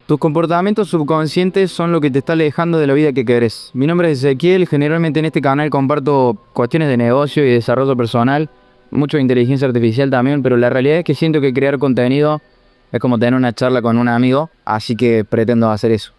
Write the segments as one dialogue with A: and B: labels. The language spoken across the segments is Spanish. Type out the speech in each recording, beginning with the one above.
A: Tus comportamientos subconscientes son lo que te está alejando de la vida que querés. Mi nombre es Ezequiel, generalmente en este canal comparto cuestiones de negocio y desarrollo personal, mucho de inteligencia artificial también, pero la realidad es que siento que crear contenido es como tener una charla con un amigo, así que pretendo hacer eso.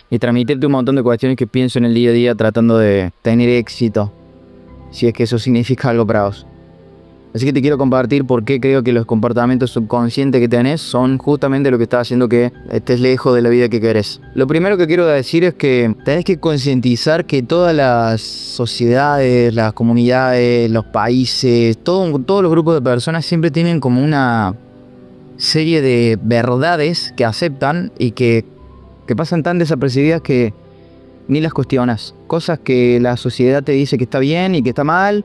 A: Y transmitirte un montón de cuestiones que pienso en el día a día tratando de tener éxito, si es que eso significa algo para vos. Así que te quiero compartir por qué creo que los comportamientos subconscientes que tenés son justamente lo que está haciendo que estés lejos de la vida que querés. Lo primero que quiero decir es que tenés que concientizar que todas las sociedades, las comunidades, los países, todos los grupos de personas siempre tienen como una serie de verdades que aceptan y que pasan tan desapercibidas que ni las cuestionas. Cosas que la sociedad te dice que está bien y que está mal.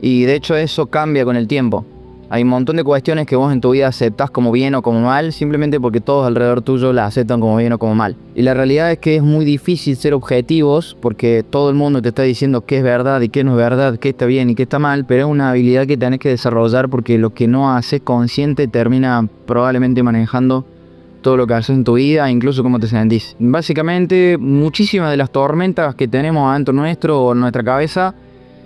A: Y de hecho eso cambia con el tiempo. Hay un montón de cuestiones que vos en tu vida aceptás como bien o como mal, simplemente porque todos alrededor tuyo las aceptan como bien o como mal. Y la realidad es que es muy difícil ser objetivos porque todo el mundo te está diciendo qué es verdad y qué no es verdad, qué está bien y qué está mal, pero es una habilidad que tenés que desarrollar porque lo que no haces consciente termina probablemente manejando todo lo que haces en tu vida, incluso cómo te sentís. Básicamente, muchísimas de las tormentas que tenemos adentro nuestro o en nuestra cabeza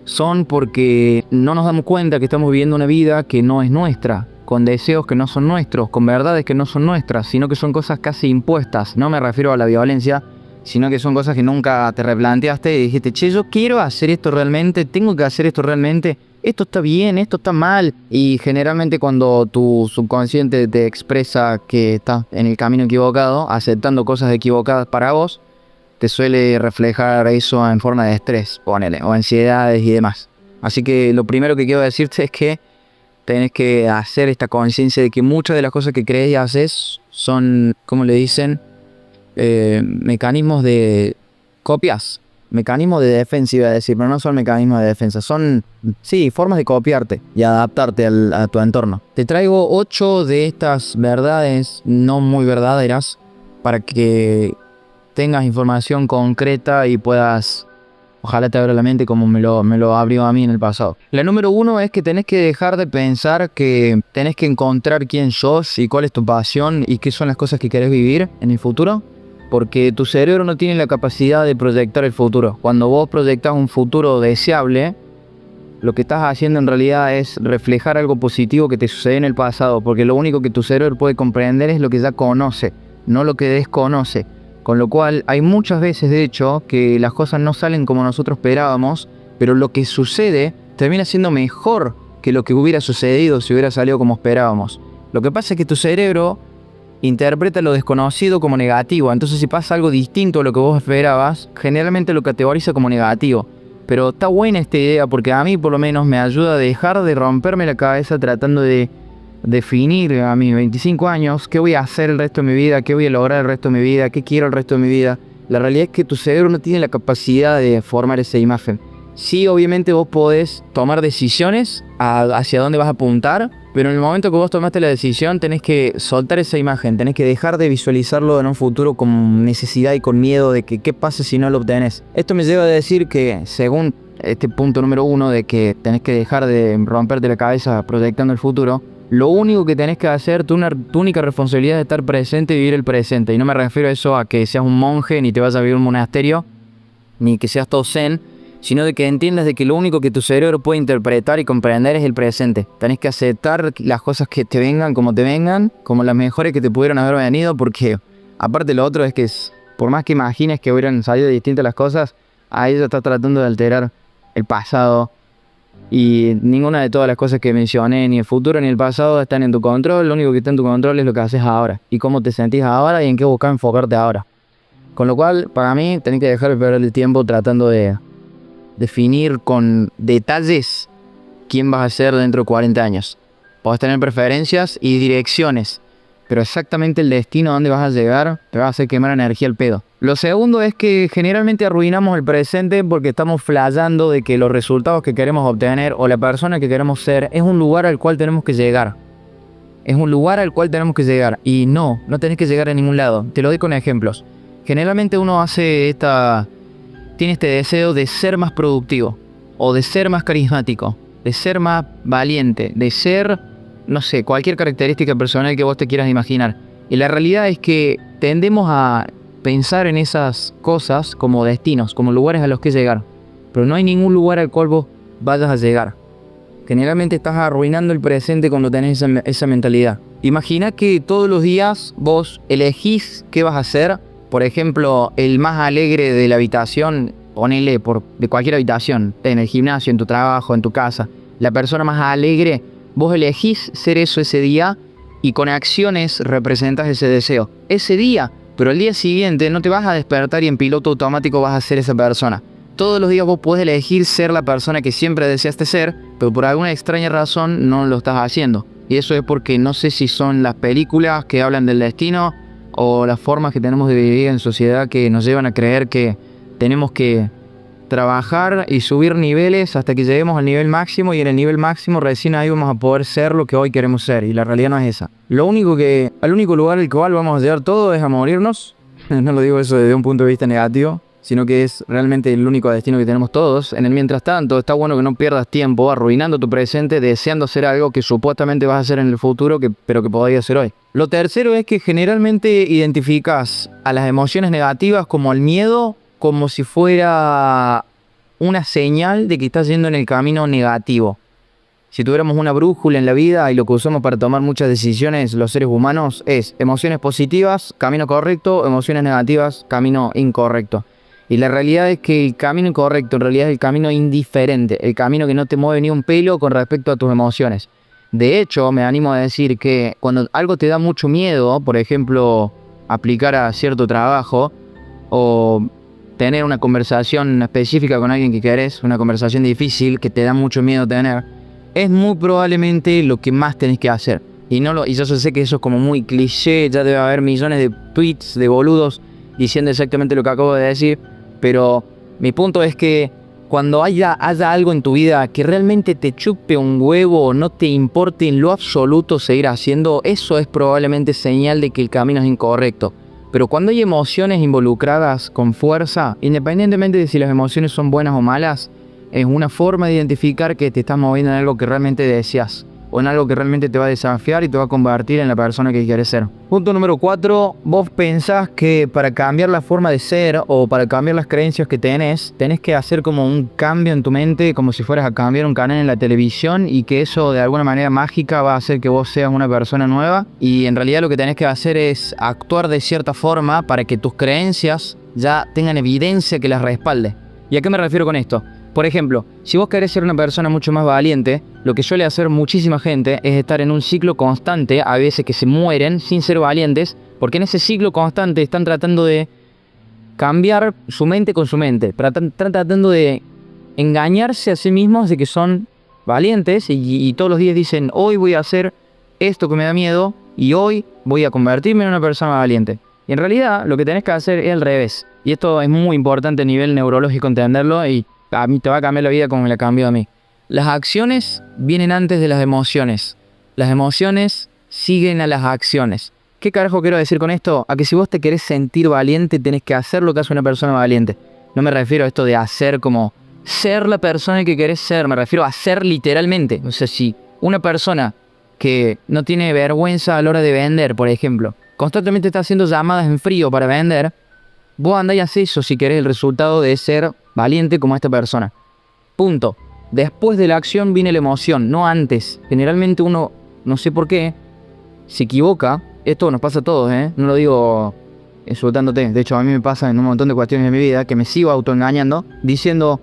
A: son porque no nos damos cuenta que estamos viviendo una vida que no es nuestra, con deseos que no son nuestros, con verdades que no son nuestras, sino que son cosas casi impuestas. No me refiero a la violencia, sino que son cosas que nunca te replanteaste y dijiste, che, yo quiero hacer esto realmente, tengo que hacer esto realmente, esto está bien, esto está mal. Y generalmente cuando tu subconsciente te expresa que estás en el camino equivocado, aceptando cosas equivocadas para vos, te suele reflejar eso en forma de estrés, ponele, o ansiedades y demás. Así que lo primero que quiero decirte es que tenés que hacer esta conciencia de que muchas de las cosas que crees y haces son, ¿cómo le dicen? Mecanismos de copias, mecanismos de defensa, iba a decir, pero no son mecanismos de defensa, son, sí, formas de copiarte y adaptarte a tu entorno. Te traigo 8 de estas verdades no muy verdaderas para que tengas información concreta y puedas, ojalá te abra la mente como me lo abrió a mí en el pasado. La número 1 es que tenés que dejar de pensar que tenés que encontrar quién sos y cuál es tu pasión y qué son las cosas que querés vivir en el futuro, porque tu cerebro no tiene la capacidad de proyectar el futuro. Cuando vos proyectás un futuro deseable, lo que estás haciendo en realidad es reflejar algo positivo que te sucede en el pasado, porque lo único que tu cerebro puede comprender es lo que ya conoce, no lo que desconoce. Con lo cual hay muchas veces, de hecho, que las cosas no salen como nosotros esperábamos, pero lo que sucede termina siendo mejor que lo que hubiera sucedido si hubiera salido como esperábamos. Lo que pasa es que tu cerebro interpreta lo desconocido como negativo, entonces si pasa algo distinto a lo que vos esperabas, generalmente lo categoriza como negativo. Pero está buena esta idea porque a mí por lo menos me ayuda a dejar de romperme la cabeza tratando de definir a mis 25 años qué voy a hacer el resto de mi vida, qué voy a lograr el resto de mi vida, qué quiero el resto de mi vida. La realidad es que tu cerebro no tiene la capacidad de formar esa imagen. Sí, obviamente vos podés tomar decisiones hacia dónde vas a apuntar, pero en el momento que vos tomaste la decisión tenés que soltar esa imagen, tenés que dejar de visualizarlo en un futuro con necesidad y con miedo de que qué pasa si no lo obtenés. Esto me lleva a decir que según este punto número 1 de que tenés que dejar de romperte la cabeza proyectando el futuro, lo único que tenés que hacer, tu única responsabilidad es estar presente y vivir el presente. Y no me refiero a eso a que seas un monje, ni te vayas a vivir a un monasterio, ni que seas todo zen, sino de que entiendas de que lo único que tu cerebro puede interpretar y comprender es el presente. Tenés que aceptar las cosas que te vengan, como las mejores que te pudieron haber venido, porque aparte lo otro es que por más que imagines que hubieran salido distintas las cosas, ahí ya estás tratando de alterar el pasado. Y ninguna de todas las cosas que mencioné, ni el futuro ni el pasado, están en tu control. Lo único que está en tu control es lo que haces ahora y cómo te sentís ahora y en qué buscar enfocarte ahora. Con lo cual, para mí, tenés que dejar de perder el tiempo tratando de definir con detalles quién vas a ser dentro de 40 años. Podés tener preferencias y direcciones, pero exactamente el destino a dónde vas a llegar te va a hacer quemar energía al pedo. Lo segundo es que generalmente arruinamos el presente porque estamos flasheando de que los resultados que queremos obtener o la persona que queremos ser es un lugar al cual tenemos que llegar. Es un lugar al cual tenemos que llegar. Y no tenés que llegar a ningún lado. Te lo doy con ejemplos. Generalmente uno tiene este deseo de ser más productivo, o de ser más carismático, de ser más valiente, de ser, no sé, cualquier característica personal que vos te quieras imaginar. Y la realidad es que tendemos a pensar en esas cosas como destinos, como lugares a los que llegar. Pero no hay ningún lugar al cual vos vayas a llegar. Generalmente estás arruinando el presente cuando tenés esa mentalidad. Imagina que todos los días vos elegís qué vas a hacer. Por ejemplo, el más alegre de la habitación, ponele de cualquier habitación, en el gimnasio, en tu trabajo, en tu casa. La persona más alegre, vos elegís ser eso ese día y con acciones representas ese deseo. Ese día, pero el día siguiente no te vas a despertar y en piloto automático vas a ser esa persona. Todos los días vos podés elegir ser la persona que siempre deseaste ser, pero por alguna extraña razón no lo estás haciendo. Y eso es porque no sé si son las películas que hablan del destino o las formas que tenemos de vivir en sociedad que nos llevan a creer que tenemos que trabajar y subir niveles hasta que lleguemos al nivel máximo, y en el nivel máximo recién ahí vamos a poder ser lo que hoy queremos ser, y la realidad no es esa. Al único lugar al cual vamos a llegar todo es a morirnos. No lo digo eso desde un punto de vista negativo, sino que es realmente el único destino que tenemos todos. En el mientras tanto, está bueno que no pierdas tiempo arruinando tu presente, deseando hacer algo que supuestamente vas a hacer en el futuro, pero que podrías hacer hoy. Lo tercero es que generalmente identificas a las emociones negativas como el miedo, como si fuera una señal de que estás yendo en el camino negativo. Si tuviéramos una brújula en la vida y lo que usamos para tomar muchas decisiones los seres humanos es emociones positivas, camino correcto, emociones negativas, camino incorrecto. Y la realidad es que el camino incorrecto en realidad es el camino indiferente, el camino que no te mueve ni un pelo con respecto a tus emociones. De hecho, me animo a decir que cuando algo te da mucho miedo, por ejemplo, aplicar a cierto trabajo o tener una conversación específica con alguien que querés, una conversación difícil que te da mucho miedo tener, es muy probablemente lo que más tenés que hacer. Y yo sé que eso es como muy cliché, ya debe haber millones de tweets de boludos diciendo exactamente lo que acabo de decir, pero mi punto es que cuando haya algo en tu vida que realmente te chupe un huevo o no te importe en lo absoluto seguir haciendo, eso es probablemente señal de que el camino es incorrecto. Pero cuando hay emociones involucradas con fuerza, independientemente de si las emociones son buenas o malas, es una forma de identificar que te estás moviendo en algo que realmente deseas, o en algo que realmente te va a desafiar y te va a convertir en la persona que quieres ser. Punto número 4. Vos pensás que para cambiar la forma de ser o para cambiar las creencias que tenés que hacer como un cambio en tu mente, como si fueras a cambiar un canal en la televisión, y que eso de alguna manera mágica va a hacer que vos seas una persona nueva. Y en realidad lo que tenés que hacer es actuar de cierta forma para que tus creencias ya tengan evidencia que las respalde. ¿Y a qué me refiero con esto? Por ejemplo, si vos querés ser una persona mucho más valiente, lo que suele hacer muchísima gente es estar en un ciclo constante, a veces que se mueren sin ser valientes, porque en ese ciclo constante están tratando de cambiar su mente con su mente, están tratando de engañarse a sí mismos de que son valientes y todos los días dicen, hoy voy a hacer esto que me da miedo y hoy voy a convertirme en una persona valiente. Y en realidad lo que tenés que hacer es al revés. Y esto es muy importante a nivel neurológico entenderlo, y a mí te va a cambiar la vida como me la cambió a mí. Las acciones vienen antes de las emociones. Las emociones siguen a las acciones. ¿Qué carajo quiero decir con esto? A que si vos te querés sentir valiente, tenés que hacer lo que hace una persona valiente. No me refiero a esto de hacer como ser la persona que querés ser. Me refiero a hacer literalmente. O sea, si una persona que no tiene vergüenza a la hora de vender, por ejemplo, constantemente está haciendo llamadas en frío para vender, vos andá y hacés eso si querés el resultado de ser valiente como esta persona. Punto. Después de la acción viene la emoción, no antes. Generalmente uno, no sé por qué, se equivoca. Esto nos pasa a todos, no lo digo insultándote. De hecho, a mí me pasa en un montón de cuestiones de mi vida que me sigo autoengañando, diciendo,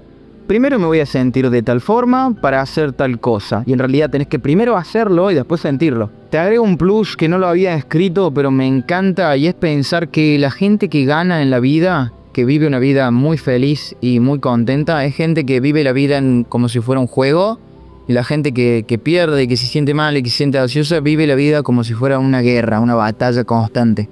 A: primero me voy a sentir de tal forma para hacer tal cosa. Y en realidad tenés que primero hacerlo y después sentirlo. Te agrego un plus que no lo había escrito, pero me encanta, y es pensar que la gente que gana en la vida, que vive una vida muy feliz y muy contenta, es gente que vive la vida como si fuera un juego. Y la gente que pierde, que se siente mal y que se siente ansiosa, vive la vida como si fuera una guerra, una batalla constante.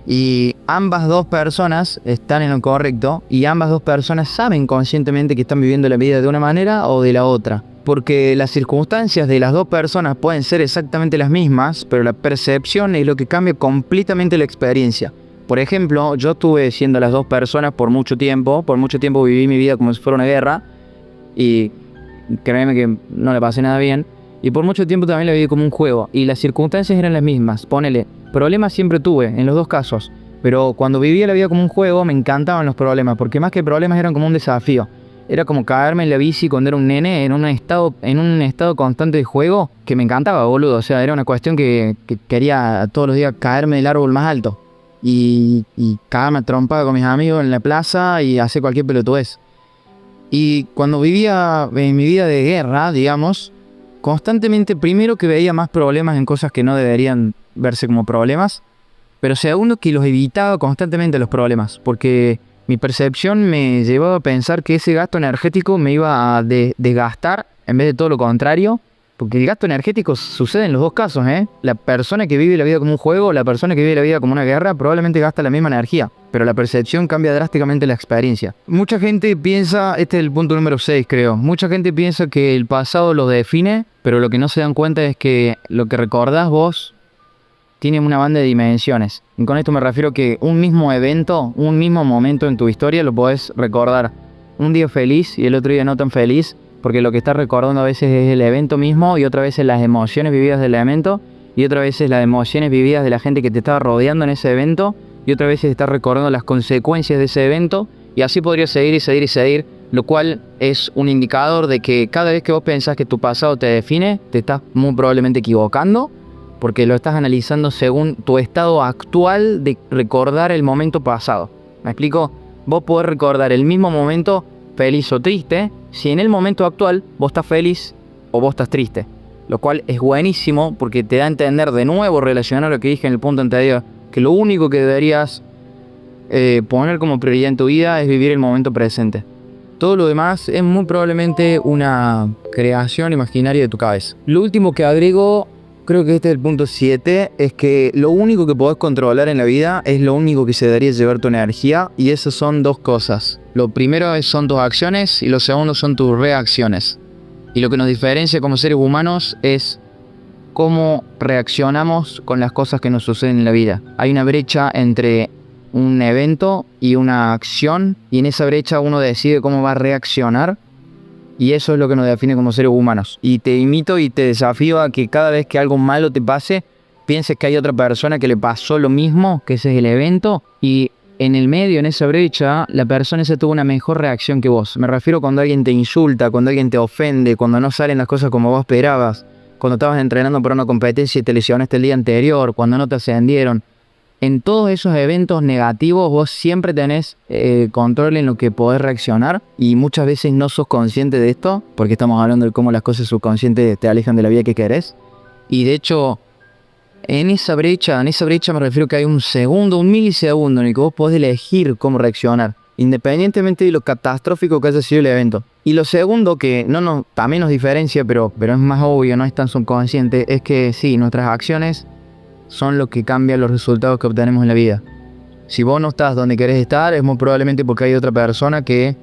A: Y ambas dos personas están en lo correcto, y ambas dos personas saben conscientemente que están viviendo la vida de una manera o de la otra. Porque las circunstancias de las dos personas pueden ser exactamente las mismas, pero la percepción es lo que cambia completamente la experiencia. Por ejemplo, yo estuve siendo las dos personas por mucho tiempo viví mi vida como si fuera una guerra, y créeme que no le pasé nada bien, y por mucho tiempo también la viví como un juego, y las circunstancias eran las mismas. Ponele, problemas siempre tuve, en los dos casos, Pero cuando vivía la vida como un juego, me encantaban los problemas, porque más que problemas eran como un desafío. Era como caerme en la bici cuando era un nene en un estado constante de juego que me encantaba, boludo. O sea, era una cuestión que quería todos los días caerme del árbol más alto. Y cagarme a trompada con mis amigos en la plaza y hacer cualquier pelotudez. Y cuando vivía en mi vida de guerra, digamos, constantemente, primero que veía más problemas en cosas que no deberían verse como problemas, pero segundo que los evitaba constantemente los problemas, porque mi percepción me llevaba a pensar que ese gasto energético me iba a desgastar en vez de todo lo contrario, porque el gasto energético sucede en los dos casos, ¿eh? La persona que vive la vida como un juego, la persona que vive la vida como una guerra, probablemente gasta la misma energía, pero la percepción cambia drásticamente la experiencia. Mucha gente piensa, este es el punto número 6 creo, mucha gente piensa que el pasado lo define, pero lo que no se dan cuenta es que lo que recordás vos tiene una banda de dimensiones. Y con esto me refiero que un mismo evento, un mismo momento en tu historia lo podés recordar un día feliz y el otro día no tan feliz, porque lo que estás recordando a veces es el evento mismo y otra vez es las emociones vividas del evento y otra vez es las emociones vividas de la gente que te estaba rodeando en ese evento y otra vez estás recordando las consecuencias de ese evento y así podría seguir y seguir y seguir, lo cual es un indicador de que cada vez que vos pensás que tu pasado te define, te estás muy probablemente equivocando, porque lo estás analizando según tu estado actual de recordar el momento pasado. ¿Me explico? Vos podés recordar el mismo momento feliz o triste si en el momento actual vos estás feliz o vos estás triste. Lo cual es buenísimo porque te da a entender de nuevo, relacionar lo que dije en el punto anterior, que lo único que deberías poner como prioridad en tu vida es vivir el momento presente. Todo lo demás es muy probablemente una creación imaginaria de tu cabeza. Lo último que agrego, creo que este es el punto 7, es que lo único que podés controlar en la vida es lo único que se debería llevar tu energía, y esas son dos cosas. Lo primero son tus acciones y lo segundo son tus reacciones. Y lo que nos diferencia como seres humanos es cómo reaccionamos con las cosas que nos suceden en la vida. Hay una brecha entre un evento y una acción, y en esa brecha uno decide cómo va a reaccionar. Y eso es lo que nos define como seres humanos. Y te invito y te desafío a que cada vez que algo malo te pase, pienses que hay otra persona que le pasó lo mismo, que ese es el evento, y en el medio, en esa brecha, la persona esa tuvo una mejor reacción que vos. Me refiero cuando alguien te insulta, cuando alguien te ofende, cuando no salen las cosas como vos esperabas, cuando estabas entrenando para una competencia y te lesionaste el día anterior, cuando no te ascendieron. En todos esos eventos negativos vos siempre tenés control en lo que podés reaccionar, y muchas veces no sos consciente de esto porque estamos hablando de cómo las cosas subconscientes te alejan de la vida que querés. Y de hecho, en esa brecha me refiero que hay un segundo, un milisegundo en el que vos podés elegir cómo reaccionar, independientemente de lo catastrófico que haya sido el evento. Y lo segundo que también nos diferencia, pero es más obvio, no es tan subconsciente, es que sí, nuestras acciones son lo que cambian los resultados que obtenemos en la vida. Si vos no estás donde querés estar, es muy probablemente porque hay otra persona que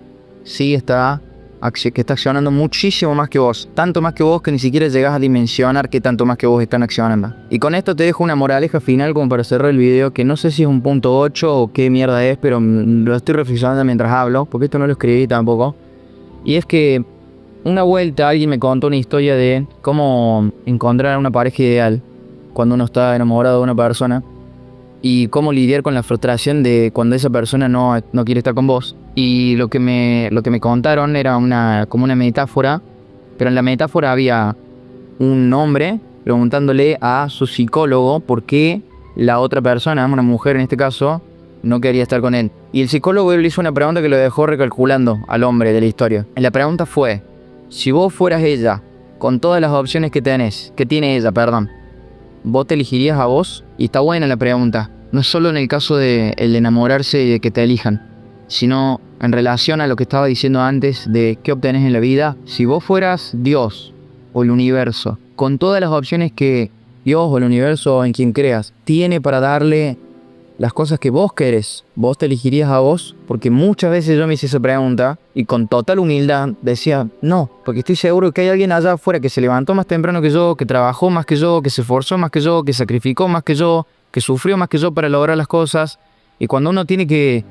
A: sí está accionando muchísimo más que vos. Tanto más que vos que ni siquiera llegás a dimensionar qué tanto más que vos están accionando. Y con esto te dejo una moraleja final como para cerrar el video, que no sé si es un punto 8 o qué mierda es, pero lo estoy reflexionando mientras hablo, porque esto no lo escribí tampoco. Y es que una vuelta alguien me contó una historia de cómo encontrar una pareja ideal cuando uno está enamorado de una persona, y cómo lidiar con la frustración de cuando esa persona no quiere estar con vos. Y lo que me contaron era como una metáfora, pero en la metáfora había un hombre preguntándole a su psicólogo por qué la otra persona, una mujer en este caso, no quería estar con él. Y el psicólogo le hizo una pregunta que lo dejó recalculando al hombre de la historia. La pregunta fue: si vos fueras ella, con todas las opciones que tiene ella, ¿vos te elegirías a vos? Y está buena la pregunta. No es solo en el caso de el enamorarse y de que te elijan, sino en relación a lo que estaba diciendo antes de qué obtenés en la vida. Si vos fueras Dios o el universo, con todas las opciones que Dios o el universo o en quien creas tiene para darle las cosas que vos querés, ¿vos te elegirías a vos? Porque muchas veces yo me hice esa pregunta y con total humildad decía no, porque estoy seguro que hay alguien allá afuera que se levantó más temprano que yo, que trabajó más que yo, que se esforzó más que yo, que sacrificó más que yo, que sufrió más que yo para lograr las cosas. Y cuando uno tiene que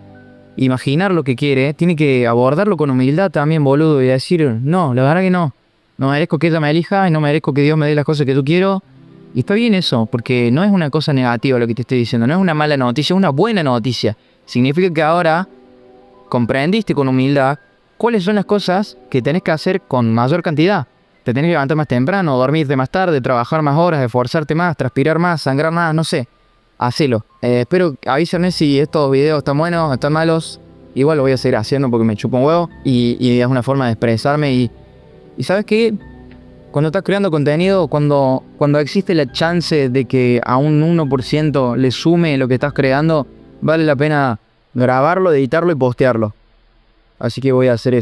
A: imaginar lo que quiere, tiene que abordarlo con humildad también, boludo, y decir no, la verdad que no merezco que ella me elija y no merezco que Dios me dé las cosas que yo quiero. Y está bien eso, porque no es una cosa negativa lo que te estoy diciendo, no es una mala noticia, es una buena noticia. Significa que ahora comprendiste con humildad cuáles son las cosas que tenés que hacer con mayor cantidad. Te tenés que levantar más temprano, dormirte más tarde, trabajar más horas, esforzarte más, transpirar más, sangrar más, no sé. Hacelo. Espero avísenme si estos videos están buenos, están malos. Igual lo voy a seguir haciendo porque me chupa un huevo y es una forma de expresarme. Y ¿sabes qué? Cuando estás creando contenido, cuando existe la chance de que a un 1% le sume lo que estás creando, vale la pena grabarlo, editarlo y postearlo. Así que voy a hacer eso.